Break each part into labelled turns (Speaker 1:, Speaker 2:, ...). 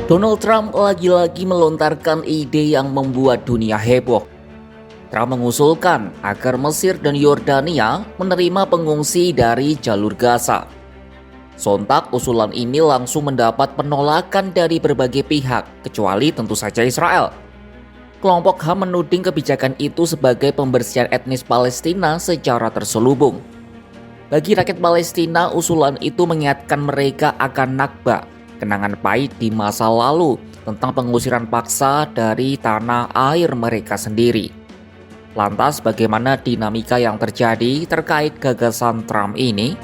Speaker 1: Donald Trump lagi-lagi melontarkan ide yang membuat dunia heboh. Trump mengusulkan agar Mesir dan Yordania menerima pengungsi dari jalur Gaza. Sontak usulan ini langsung mendapat penolakan dari berbagai pihak, kecuali tentu saja Israel. Kelompok HAM menuding kebijakan itu sebagai pembersihan etnis Palestina secara terselubung. Bagi rakyat Palestina, usulan itu mengingatkan mereka akan Nakba, kenangan pahit di masa lalu tentang pengusiran paksa dari tanah air mereka sendiri. Lantas bagaimana dinamika yang terjadi terkait gagasan Trump ini?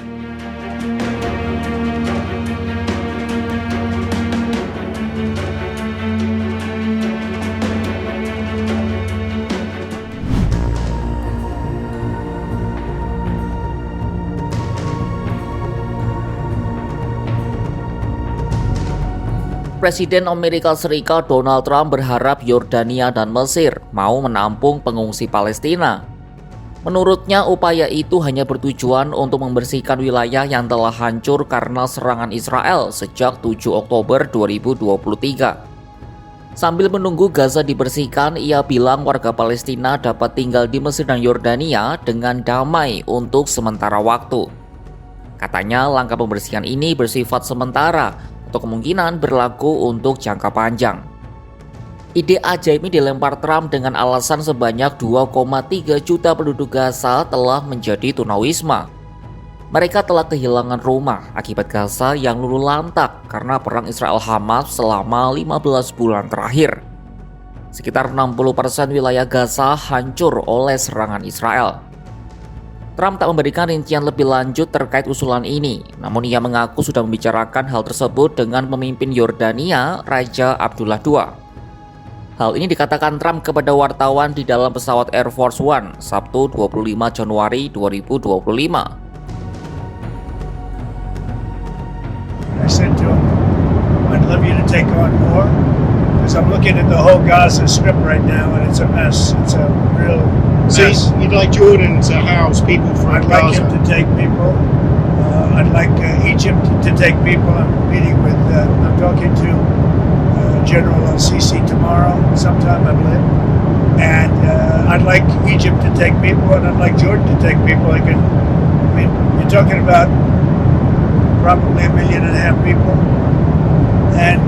Speaker 1: Presiden Amerika Serikat Donald Trump berharap Yordania dan Mesir mau menampung pengungsi Palestina. Menurutnya, upaya itu hanya bertujuan untuk membersihkan wilayah yang telah hancur karena serangan Israel sejak 7 Oktober 2023. Sambil menunggu Gaza dibersihkan, ia bilang warga Palestina dapat tinggal di Mesir dan Yordania dengan damai untuk sementara waktu. Katanya, langkah pembersihan ini bersifat sementara atau kemungkinan berlaku untuk jangka panjang. Ide ajaib ini dilempar Trump dengan alasan sebanyak 2,3 juta penduduk Gaza telah menjadi tunawisma. Mereka telah kehilangan rumah akibat Gaza yang luluh lantak karena perang Israel-Hamas selama 15 bulan terakhir. Sekitar 60% wilayah Gaza hancur oleh serangan Israel. Trump tak memberikan rincian lebih lanjut terkait usulan ini, namun ia mengaku sudah membicarakan hal tersebut dengan pemimpin Yordania, Raja Abdullah II. Hal ini dikatakan Trump kepada wartawan di dalam pesawat Air Force One, Sabtu 25 Januari 2025.
Speaker 2: I said to him, I'd love you to take on more, because I'm looking at the whole Gaza Strip right now, and it's a mess. It's a real
Speaker 3: So
Speaker 2: mess.
Speaker 3: you'd like Jordan to house people from
Speaker 2: I'd like
Speaker 3: Gaza?
Speaker 2: him to take people. I'd like Egypt to take people. I'm talking to General al-Sisi tomorrow, sometime I believe. And I'd like Egypt to take people, and I'd like Jordan to take people. You're talking about probably 1.5 million people, and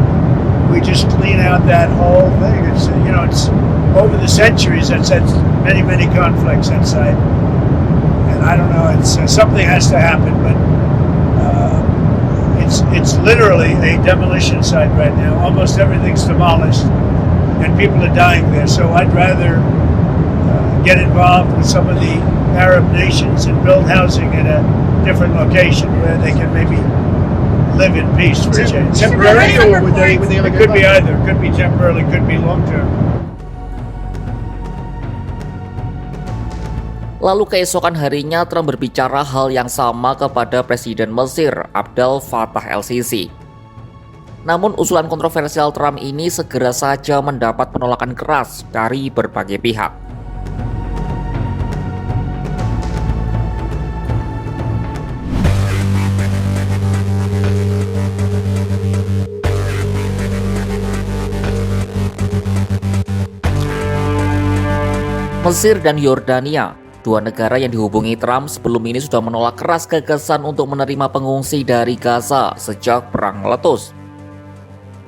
Speaker 2: we just clean out that whole thing. It's over the centuries that's had many conflicts inside, and I don't know. It's something has to happen, but it's literally a demolition site right now. Almost everything's demolished, and people are dying there. So I'd rather get involved with some of the Arab nations and build housing at a different location where they can maybe live in peace for a change.
Speaker 3: Temporary, or would they
Speaker 2: It could be either. It could be temporarily, could be long term.
Speaker 1: Lalu keesokan harinya Trump berbicara hal yang sama kepada Presiden Mesir Abdel Fattah el-Sisi. Namun usulan kontroversial Trump ini segera saja mendapat penolakan keras dari berbagai pihak. Mesir dan Yordania, dua negara yang dihubungi Trump sebelum ini sudah menolak keras gagasan untuk menerima pengungsi dari Gaza sejak perang meletus.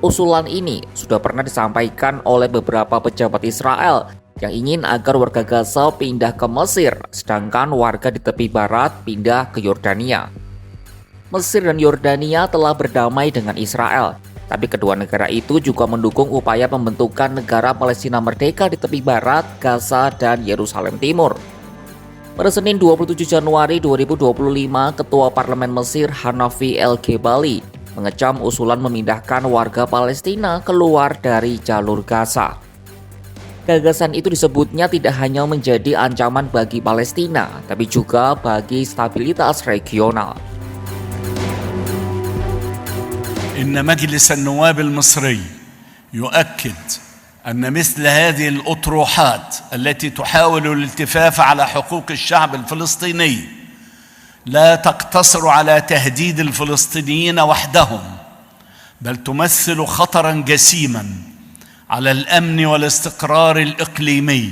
Speaker 1: Usulan ini sudah pernah disampaikan oleh beberapa pejabat Israel yang ingin agar warga Gaza pindah ke Mesir, sedangkan warga di tepi barat pindah ke Yordania. Mesir dan Yordania telah berdamai dengan Israel, tapi kedua negara itu juga mendukung upaya pembentukan negara Palestina merdeka di tepi barat, Gaza, dan Yerusalem Timur. Pada Senin 27 Januari 2025, Ketua Parlemen Mesir Hanafi El-Gebali mengecam usulan memindahkan warga Palestina keluar dari jalur Gaza. Gagasan itu disebutnya tidak hanya menjadi ancaman bagi Palestina, tapi juga bagi stabilitas regional.
Speaker 4: إن مجلس النواب المصري يؤكد أن مثل هذه الأطروحات التي تحاول الالتفاف على حقوق الشعب الفلسطيني لا تقتصر على تهديد الفلسطينيين وحدهم، بل تمثل خطرا جسيما على الأمن والاستقرار الإقليمي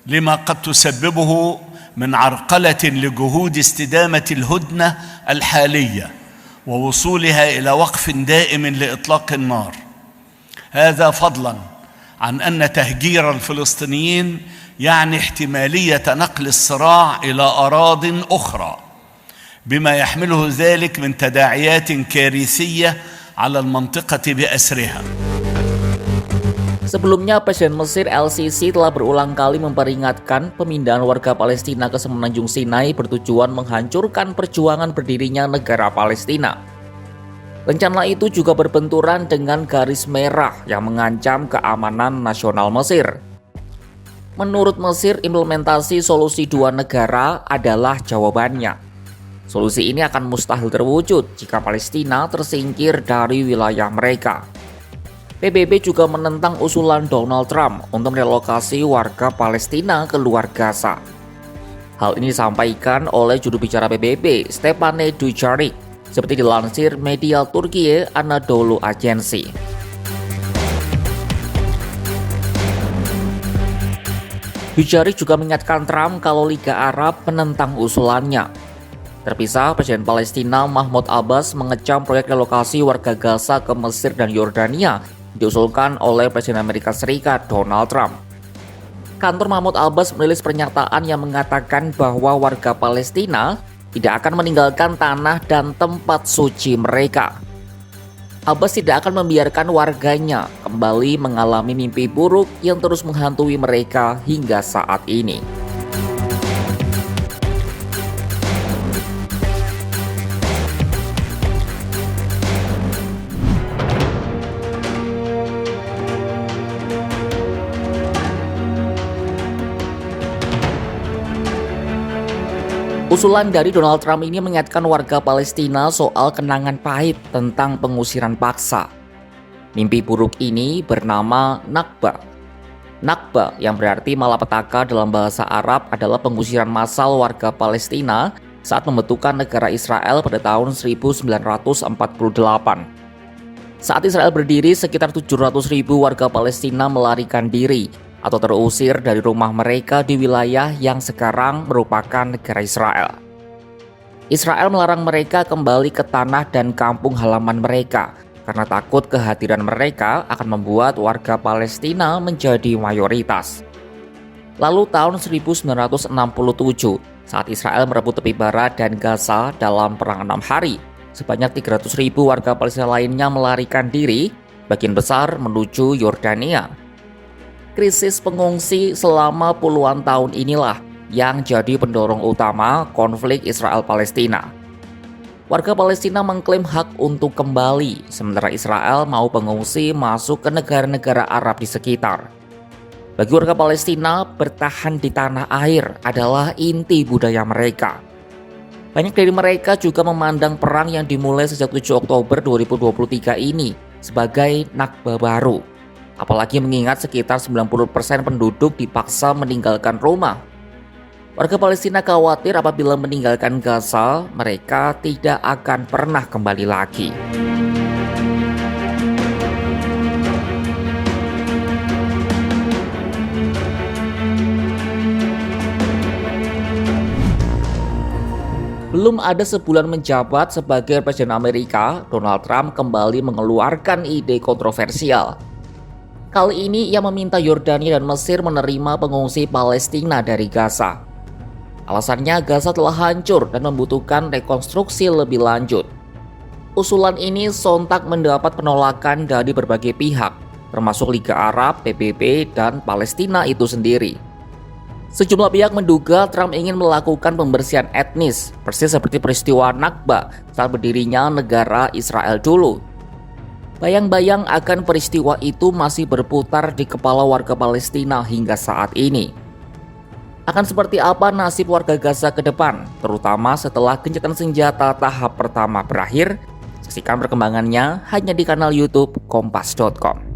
Speaker 4: لما قد تسببه من عرقلة لجهود استدامة الهدنة الحالية ووصولها إلى وقف دائم لإطلاق النار. هذا فضلا عن أن تهجير الفلسطينيين يعني احتمالية نقل الصراع إلى أراضٍ أخرى بما يحمله ذلك من تداعيات كارثية على المنطقة بأسرها.
Speaker 1: Sebelumnya, Presiden Mesir El-Sisi telah berulang kali memperingatkan pemindahan warga Palestina ke Semenanjung Sinai bertujuan menghancurkan perjuangan berdirinya negara Palestina. Rencana itu juga berbenturan dengan garis merah yang mengancam keamanan nasional Mesir. Menurut Mesir, implementasi solusi dua negara adalah jawabannya. Solusi ini akan mustahil terwujud jika Palestina tersingkir dari wilayah mereka. PBB juga menentang usulan Donald Trump untuk merelokasi warga Palestina ke luar Gaza. Hal ini disampaikan oleh juru bicara PBB, Stefane Dujarric, seperti dilansir media Turkiye Anadolu Agency. Dujarric juga mengingatkan Trump kalau Liga Arab menentang usulannya. Terpisah, Presiden Palestina Mahmud Abbas mengecam proyek relokasi warga Gaza ke Mesir dan Yordania diusulkan oleh Presiden Amerika Serikat Donald Trump. Kantor Mahmud Abbas merilis pernyataan yang mengatakan bahwa warga Palestina tidak akan meninggalkan tanah dan tempat suci mereka. Abbas tidak akan membiarkan warganya kembali mengalami mimpi buruk yang terus menghantui mereka hingga saat ini. Usulan dari Donald Trump ini mengingatkan warga Palestina soal kenangan pahit tentang pengusiran paksa. Mimpi buruk ini bernama Nakba. Nakba yang berarti malapetaka dalam bahasa Arab adalah pengusiran massal warga Palestina saat membentukkan negara Israel pada tahun 1948. Saat Israel berdiri, sekitar 700.000 warga Palestina melarikan diri atau terusir dari rumah mereka di wilayah yang sekarang merupakan negara Israel. Israel melarang mereka kembali ke tanah dan kampung halaman mereka karena takut kehadiran mereka akan membuat warga Palestina menjadi mayoritas. Lalu tahun 1967, saat Israel merebut tepi barat dan Gaza dalam perang 6 hari, sebanyak 300.000 warga Palestina lainnya melarikan diri, bagian besar menuju Yordania. Krisis pengungsi selama puluhan tahun inilah yang jadi pendorong utama konflik Israel-Palestina. Warga Palestina mengklaim hak untuk kembali, sementara Israel mau pengungsi masuk ke negara-negara Arab di sekitar. Bagi warga Palestina, bertahan di tanah air adalah inti budaya mereka. Banyak dari mereka juga memandang perang yang dimulai sejak 7 Oktober 2023 ini sebagai Nakba baru. Apalagi mengingat sekitar 90% penduduk dipaksa meninggalkan rumah. Warga Palestina khawatir apabila meninggalkan Gaza, mereka tidak akan pernah kembali lagi. Belum ada sebulan menjabat sebagai Presiden Amerika, Donald Trump kembali mengeluarkan ide kontroversial. Kali ini ia meminta Yordania dan Mesir menerima pengungsi Palestina dari Gaza. Alasannya Gaza telah hancur dan membutuhkan rekonstruksi lebih lanjut. Usulan ini sontak mendapat penolakan dari berbagai pihak, termasuk Liga Arab, PBB, dan Palestina itu sendiri. Sejumlah pihak menduga Trump ingin melakukan pembersihan etnis, persis seperti peristiwa Nakba saat berdirinya negara Israel dulu. Bayang-bayang akan peristiwa itu masih berputar di kepala warga Palestina hingga saat ini. Akan seperti apa nasib warga Gaza ke depan, terutama setelah gencatan senjata tahap pertama berakhir? Saksikan perkembangannya hanya di kanal YouTube Kompas.com.